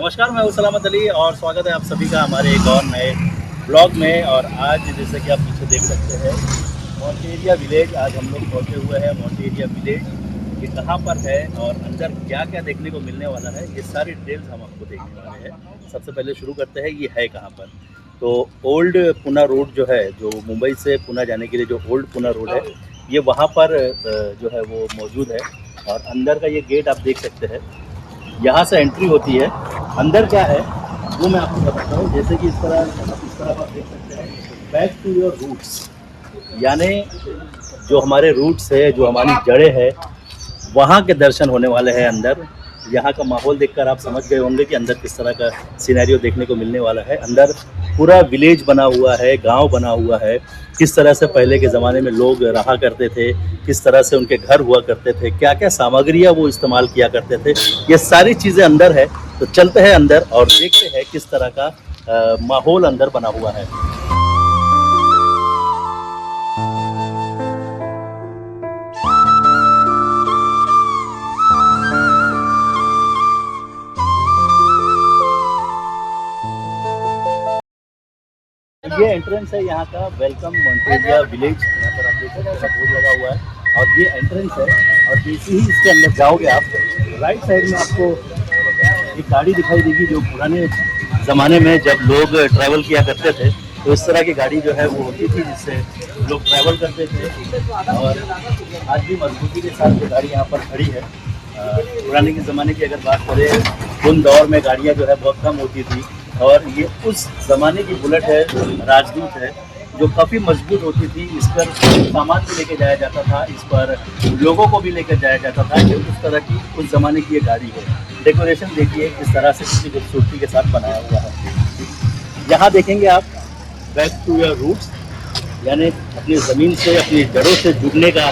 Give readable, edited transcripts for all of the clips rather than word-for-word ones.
नमस्कार, मैं हूं सलामत अली और स्वागत है आप सभी का हमारे एक और नए ब्लॉग में। और आज जैसे कि आप पीछे देख सकते हैं मोंटेरिया विलेज, आज हम लोग पहुंचे हुए हैं मोंटेरिया विलेज। ये कहां पर है और अंदर क्या क्या देखने को मिलने वाला है, ये सारी डिटेल्स हम आपको देखने वाले हैं। सबसे पहले शुरू करते हैं, ये है कहां पर। तो ओल्ड पुणे रोड जो है, जो मुंबई से पुणे जाने के लिए जो ओल्ड पुणे रोड है, ये वहाँ पर जो है वो मौजूद है। और अंदर का ये गेट आप देख सकते हैं, यहाँ से एंट्री होती है। अंदर क्या है वो मैं आपको बताता हूँ। जैसे कि इस तरह आप देख सकते हैं, बैक टू योर रूट्स, यानी जो हमारे रूट्स है, जो हमारी जड़ें है, वहाँ के दर्शन होने वाले हैं अंदर। यहाँ का माहौल देखकर आप समझ गए होंगे कि अंदर किस तरह का सिनेरियो देखने को मिलने वाला है। अंदर पूरा विलेज बना हुआ है, गांव बना हुआ है। किस तरह से पहले के ज़माने में लोग रहा करते थे, किस तरह से उनके घर हुआ करते थे, क्या क्या सामग्रियाँ वो इस्तेमाल किया करते थे, ये सारी चीज़ें अंदर है। तो चलते हैं अंदर और देखते हैं किस तरह का माहौल अंदर बना हुआ है। ये एंट्रेंस है यहाँ का, वेलकम मोंटेरिया विलेज। यहाँ पर आप देख सकते हैं बोर्ड लगा हुआ है और ये एंट्रेंस है। और जैसे ही इसके अंदर जाओगे आप, राइट साइड में आपको एक गाड़ी दिखाई देगी, जो पुराने ज़माने में जब लोग ट्रैवल किया करते थे तो इस तरह की गाड़ी जो है वो होती थी, जिससे लोग ट्रैवल करते थे। और आज भी मजबूती के साथ ये गाड़ी यहाँ पर खड़ी है। पुराने के ज़माने की अगर बात करें, उन दौर में गाड़ियाँ जो है बहुत कम होती थी। और ये उस ज़माने की बुलेट है, राजदूत है, जो काफ़ी मजबूत होती थी। इस पर सामान भी लेके जाया जाता था, इस पर लोगों को भी लेकर जाया जाता था। ये उस तरह की उस ज़माने की ये गाड़ी है। डेकोरेशन देखिए किस तरह से कितनी खूबसूरती के साथ बनाया हुआ है। यहाँ देखेंगे आप बैक टू योर रूट्स, यानी अपनी ज़मीन से, अपनी जड़ों से जुड़ने का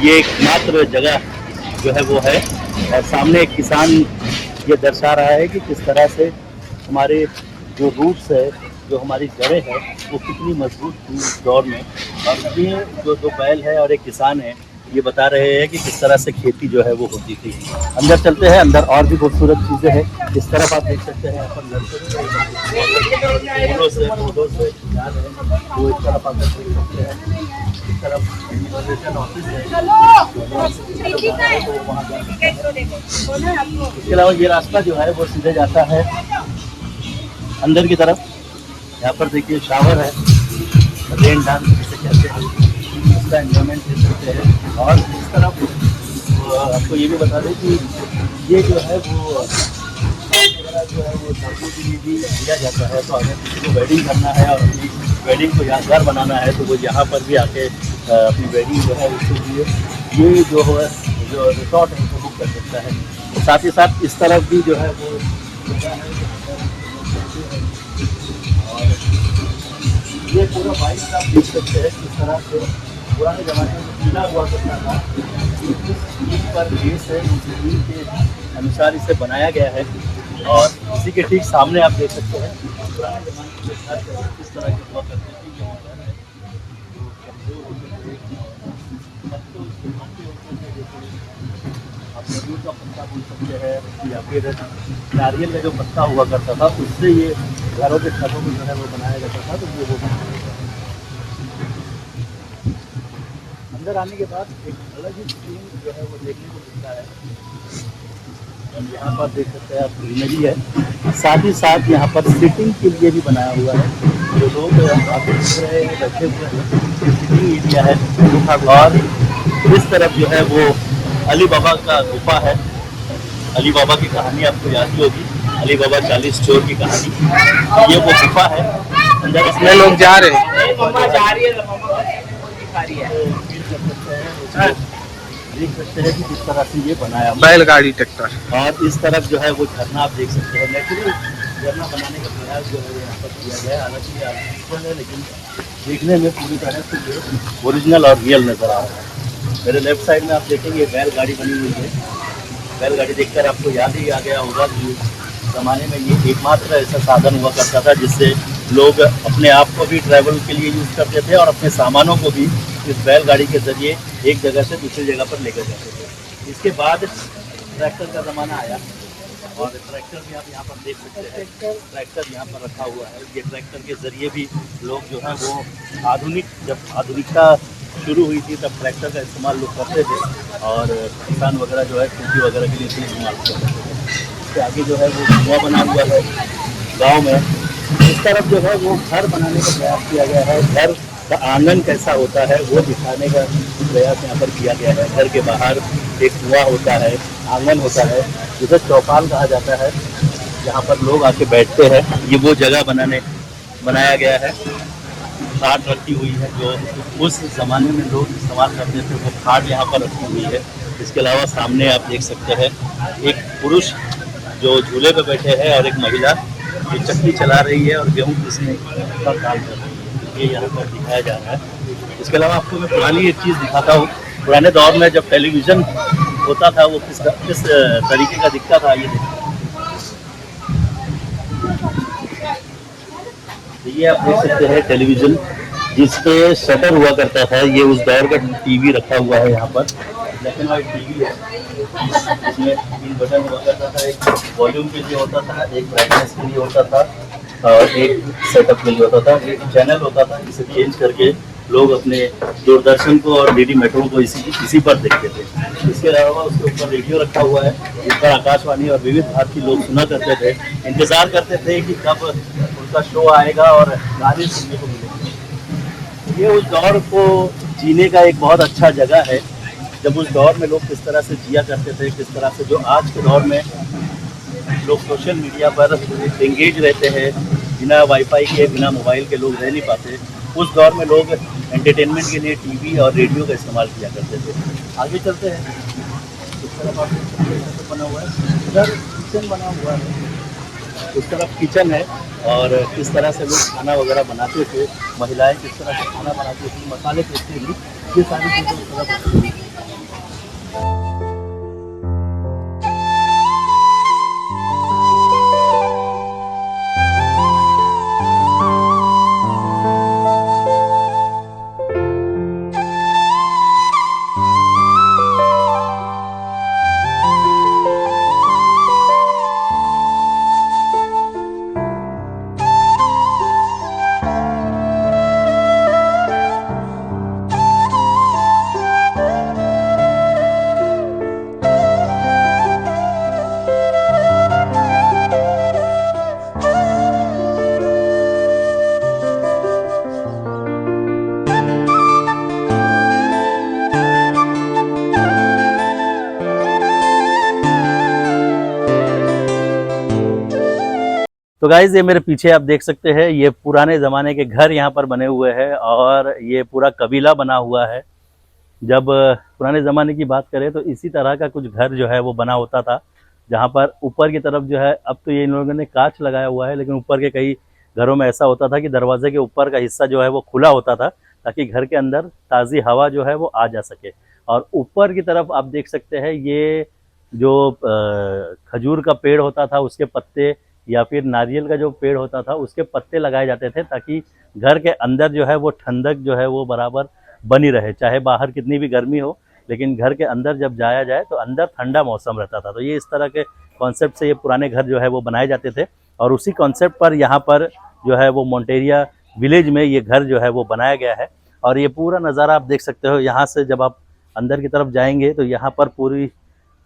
ये एकमात्र जगह जो है वो है। और सामने एक किसान ये दर्शा रहा है कि किस तरह से हमारे जो रूट्स है, जो हमारी जड़ें हैं, वो कितनी मजबूत थी उस दौर में। और ये जो दो बैल है और एक किसान है, ये बता रहे हैं कि किस तरह से खेती जो है वो होती थी। अंदर चलते हैं, अंदर और भी खूबसूरत चीज़ें हैं। इस तरफ आप देख सकते हैं, यहाँ पर नर्सरी फूलों से याद है, वो इस तरफ आप देख सकते हैं। इस तरफ इमिग्रेशन ऑफिस है, इसके अलावा ये रास्ता जो है वो सीधे जाता है अंदर की तरफ। यहाँ पर देखिए शावर है, रेन डांस जिसे कहते हैं, उसका एंजॉयमेंट ले सकते हैं। और इस तरफ आपको ये भी बता दें कि ये जो है वो जो है वो शादी के लिए भी दिया जाता है। तो अगर किसी को वेडिंग करना है और अपनी वेडिंग को यादगार बनाना है, तो वो यहाँ पर भी आके अपनी वेडिंग जो है उसके लिए ये जो है जो रिसोर्ट है उसको बुक कर सकता है। साथ ही साथ इस तरफ भी जो है वो ये पूरा बाइक आप देख सकते हैं किस तरह से पुराने ज़माने में किला हुआ करता था। इस पर बेस है, उस मील के अनुसार इसे बनाया गया है। और इसी के ठीक सामने आप देख सकते हैं पुराने ज़माने में किस तरह की हुआ करती थी। आप खजूर का पत्ता बोल सकते हैं, या फिर नारियल का जो पत्ता हुआ करता था, उससे ये घरों के छतों में जो है वो बनाया जाता था। तो ये वो अंदर आने के बाद एक अलग ही सीन जो है वो देखने को मिलता है। और यहाँ पर देख सकते हैं आप, ग्रीनरी है, साथ ही साथ यहाँ पर सिटिंग के लिए भी बनाया हुआ है। जो लोग आप देख रहे हैं बैठे हुए हैं, सिटिंग एरिया है। और इस तरफ जो है वो अली बाबा का गुफा है। अली बाबा की कहानी आपको याद ही होगी, अली बाबा 40 चोर की कहानी। ये वो गुफा है, अंदर इसमें लोग जा रहे हैं। देख सकते हैं कि किस तरह से ये बनाया बैलगाड़ी ट्रैक्टर। और इस तरफ जो है वो झरना आप देख सकते हैं। नेचुरल झरना बनाने का प्रयास जो है यहाँ पर किया गया है। हालांकि आर्टिफिशियल है, लेकिन देखने में पूरी तरह से ये ओरिजिनल और रियल नज़र आ रहा है। मेरे लेफ्ट साइड में आप देखेंगे बैलगाड़ी बनी हुई है। बैलगाड़ी देखकर आपको याद ही आ गया होगा कि ज़माने में ये एकमात्र ऐसा साधन हुआ करता था जिससे लोग अपने आप को भी ट्रैवल के लिए यूज़ करते थे और अपने सामानों को भी इस बैलगाड़ी के ज़रिए एक जगह से दूसरी जगह पर लेकर जाते थे। इसके बाद ट्रैक्टर का ज़माना आया और ट्रैक्टर भी आप यहाँ पर देख सकते हैं, ट्रैक्टर यहाँ पर रखा हुआ है। ये ट्रैक्टर के ज़रिए भी लोग जो है वो जब आधुनिकता शुरू हुई थी तब ट्रैक्टर का इस्तेमाल लोग करते थे और किसान वगैरह जो है खेती वगैरह के लिए इसे इस्तेमाल करते थे। इसके आगे जो है वो कुआं बना हुआ है गाँव में। इस तरफ जो है वो घर बनाने का प्रयास किया गया है। घर का आंगन कैसा होता है वो दिखाने का प्रयास यहाँ पर किया गया है। घर के बाहर एक कुआं होता है, आंगन होता है, जिसे चौपाल कहा जाता है, जहाँ पर लोग आके बैठते हैं। ये वो जगह बनाया गया है। खाट रखी हुई है जो उस ज़माने में लोग इस्तेमाल करते थे, वो खाट यहाँ पर रखी हुई है। इसके अलावा सामने आप देख सकते हैं एक पुरुष जो झूले पे बैठे हैं और एक महिला जो चक्की चला रही है और गेहूँ पीसने का काम कर रही है। ये यहाँ पर दिखाया जा रहा है। इसके अलावा आपको मैं पुरानी एक चीज़ दिखाता हूँ। पुराने दौर में जब टेलीविज़न होता था वो किस तरीके का दिखता था, ये देखिए। ये आप देख सकते हैं टेलीविज़न जिसपे शटर हुआ करता था। ये उस दौर का टीवी रखा हुआ है यहाँ पर। ब्लैक एंड वाइट टीवी है, इसमें 3 बटन हुआ करता था। एक वॉल्यूम के लिए होता था, एक ब्राइटनेस के लिए होता था और एक सेटअप के लिए होता था। एक चैनल होता था जिसे चेंज करके लोग अपने दूरदर्शन को और डीडी मेट्रो को इसी पर देखते थे। इसके अलावा उसके ऊपर रेडियो रखा हुआ है जिस पर आकाशवाणी और विविध भारती लोग सुना करते थे, इंतज़ार करते थे कि कब उनका शो आएगा और गाने सुनने को मिलेंगे। ये उस दौर को जीने का एक बहुत अच्छा जगह है, जब उस दौर में लोग किस तरह से जिया करते थे, किस तरह से जो आज के दौर में लोग सोशल मीडिया पर एंगेज रहते हैं। बिना वाईफाई के, बिना मोबाइल के लोग रह नहीं पाते। उस दौर में लोग एंटरटेनमेंट के लिए टीवी और रेडियो का इस्तेमाल किया करते थे। आगे चलते हैं। इस तरफ आप बना हुआ है, इधर किचन बना हुआ है। उस तरफ किचन है और किस तरह से लोग खाना वगैरह बनाते थे, महिलाएं किस तरह से खाना बनाती थी, मसाले पीसती थी, ये सारी चीज़ें उस तरफ होती थी। तो गाइज ये मेरे पीछे आप देख सकते हैं, ये पुराने ज़माने के घर यहाँ पर बने हुए हैं और ये पूरा कबीला बना हुआ है। जब पुराने ज़माने की बात करें तो इसी तरह का कुछ घर जो है वो बना होता था, जहाँ पर ऊपर की तरफ जो है, अब तो ये इन लोगों ने कांच लगाया हुआ है, लेकिन ऊपर के कई घरों में ऐसा होता था कि दरवाजे के ऊपर का हिस्सा जो है वो खुला होता था ताकि घर के अंदर ताज़ी हवा जो है वो आ जा सके। और ऊपर की तरफ आप देख सकते हैं ये जो खजूर का पेड़ होता था उसके पत्ते, या फिर नारियल का जो पेड़ होता था उसके पत्ते लगाए जाते थे ताकि घर के अंदर जो है वो ठंडक जो है वो बराबर बनी रहे, चाहे बाहर कितनी भी गर्मी हो, लेकिन घर के अंदर जब जाया जाए तो अंदर ठंडा मौसम रहता था। तो ये इस तरह के कॉन्सेप्ट से ये पुराने घर जो है वो बनाए जाते थे और उसी कॉन्सेप्ट पर यहाँ पर जो है वो मोंटेरिया विलेज में ये घर जो है वो बनाया गया है। और ये पूरा नज़ारा आप देख सकते हो। यहाँ से जब आप अंदर की तरफ जाएंगे तो यहाँ पर पूरी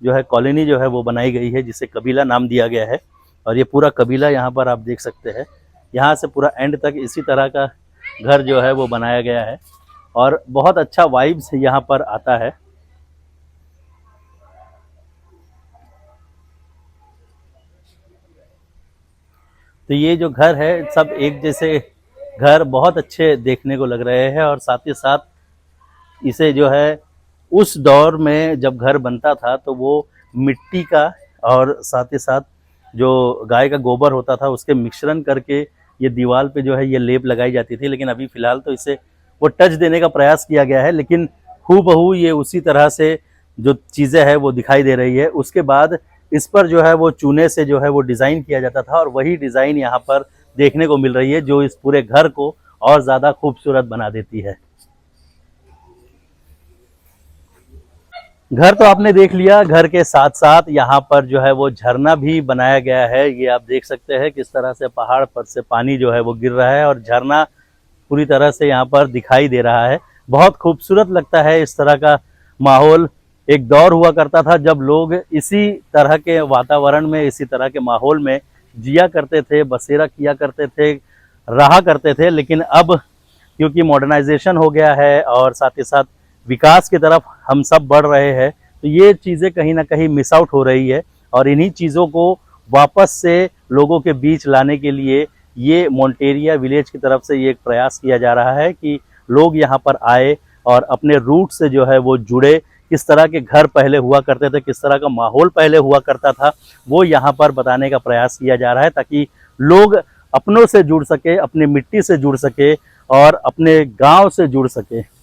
जो है कॉलोनी जो है वो बनाई गई है, जिसे कबीला नाम दिया गया है। और ये पूरा कबीला यहाँ पर आप देख सकते हैं, यहाँ से पूरा एंड तक इसी तरह का घर जो है वो बनाया गया है और बहुत अच्छा वाइब्स यहाँ पर आता है। तो ये जो घर है सब एक जैसे घर बहुत अच्छे देखने को लग रहे हैं और साथ ही साथ इसे जो है उस दौर में जब घर बनता था तो वो मिट्टी का और साथ ही साथ जो गाय का गोबर होता था उसके मिश्रण करके ये दीवार पे जो है ये लेप लगाई जाती थी। लेकिन अभी फ़िलहाल तो इसे वो टच देने का प्रयास किया गया है, लेकिन हूबहू ये उसी तरह से जो चीज़ें हैं वो दिखाई दे रही है। उसके बाद इस पर जो है वो चूने से जो है वो डिज़ाइन किया जाता था और वही डिज़ाइन यहाँ पर देखने को मिल रही है, जो इस पूरे घर को और ज़्यादा खूबसूरत बना देती है। घर तो आपने देख लिया, घर के साथ साथ यहाँ पर जो है वो झरना भी बनाया गया है। ये आप देख सकते हैं किस तरह से पहाड़ पर से पानी जो है वो गिर रहा है और झरना पूरी तरह से यहाँ पर दिखाई दे रहा है। बहुत खूबसूरत लगता है इस तरह का माहौल। एक दौर हुआ करता था जब लोग इसी तरह के वातावरण में, इसी तरह के माहौल में जिया करते थे, बसेरा किया करते थे, रहा करते थे। लेकिन अब क्योंकि मॉडर्नाइजेशन हो गया है और साथ ही साथ विकास की तरफ हम सब बढ़ रहे हैं, तो ये चीज़ें कहीं ना कहीं मिस आउट हो रही है। और इन्हीं चीज़ों को वापस से लोगों के बीच लाने के लिए ये मोंटेरिया विलेज की तरफ से ये एक प्रयास किया जा रहा है कि लोग यहाँ पर आए और अपने रूट से जो है वो जुड़े। किस तरह के घर पहले हुआ करते थे, किस तरह का माहौल पहले हुआ करता था, वो यहाँ पर बताने का प्रयास किया जा रहा है ताकि लोग अपनों से जुड़ सके, अपनी मिट्टी से जुड़ सके और अपने गांव से जुड़ सके।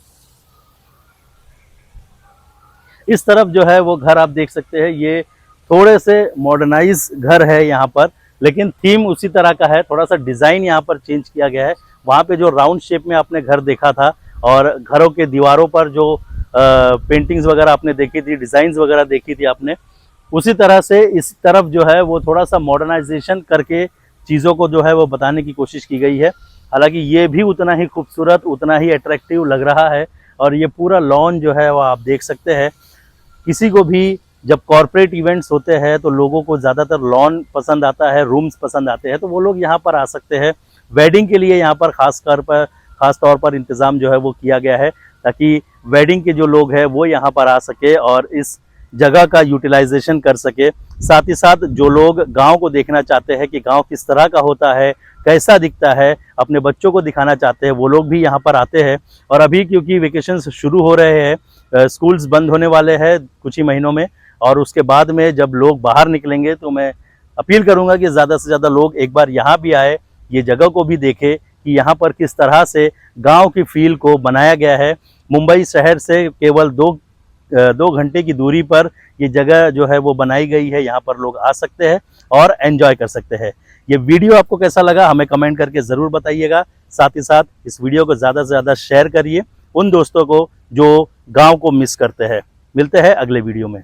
इस तरफ जो है वो घर आप देख सकते हैं, ये थोड़े से मॉडर्नाइज घर है यहाँ पर, लेकिन थीम उसी तरह का है। थोड़ा सा डिज़ाइन यहाँ पर चेंज किया गया है। वहाँ पे जो राउंड शेप में आपने घर देखा था और घरों के दीवारों पर जो पेंटिंग्स वगैरह आपने देखी थी, डिज़ाइंस वगैरह देखी थी आपने, उसी तरह से इस तरफ जो है वो थोड़ा सा मॉडर्नाइजेशन करके चीज़ों को जो है वो बताने की कोशिश की गई है। हालांकि ये भी उतना ही खूबसूरत, उतना ही अट्रैक्टिव लग रहा है। और ये पूरा लॉन जो है वो आप देख सकते हैं। किसी को भी जब कॉरपोरेट इवेंट्स होते हैं तो लोगों को ज़्यादातर लॉन पसंद आता है, रूम्स पसंद आते हैं, तो वो लोग यहाँ पर आ सकते हैं। वेडिंग के लिए यहाँ पर खास तौर पर इंतज़ाम जो है वो किया गया है ताकि वेडिंग के जो लोग हैं वो यहाँ पर आ सके और इस जगह का यूटिलाइजेशन कर सके। साथ ही साथ जो लोग गांव को देखना चाहते हैं कि गांव किस तरह का होता है, कैसा दिखता है, अपने बच्चों को दिखाना चाहते हैं, वो लोग भी यहाँ पर आते हैं। और अभी क्योंकि वेकेशंस शुरू हो रहे हैं, स्कूल्स बंद होने वाले हैं कुछ ही महीनों में, और उसके बाद में जब लोग बाहर निकलेंगे तो मैं अपील करूँगा कि ज़्यादा से ज़्यादा लोग एक बार यहाँ भी आए, ये जगह को भी देखें कि यहाँ पर किस तरह से गाँव की फील को बनाया गया है। मुंबई शहर से केवल दो घंटे की दूरी पर ये जगह जो है वो बनाई गई है। यहाँ पर लोग आ सकते हैं और एंजॉय कर सकते हैं। ये वीडियो आपको कैसा लगा हमें कमेंट करके ज़रूर बताइएगा। साथ ही साथ इस वीडियो को ज़्यादा से ज़्यादा शेयर करिए उन दोस्तों को जो गांव को मिस करते हैं। मिलते हैं अगले वीडियो में।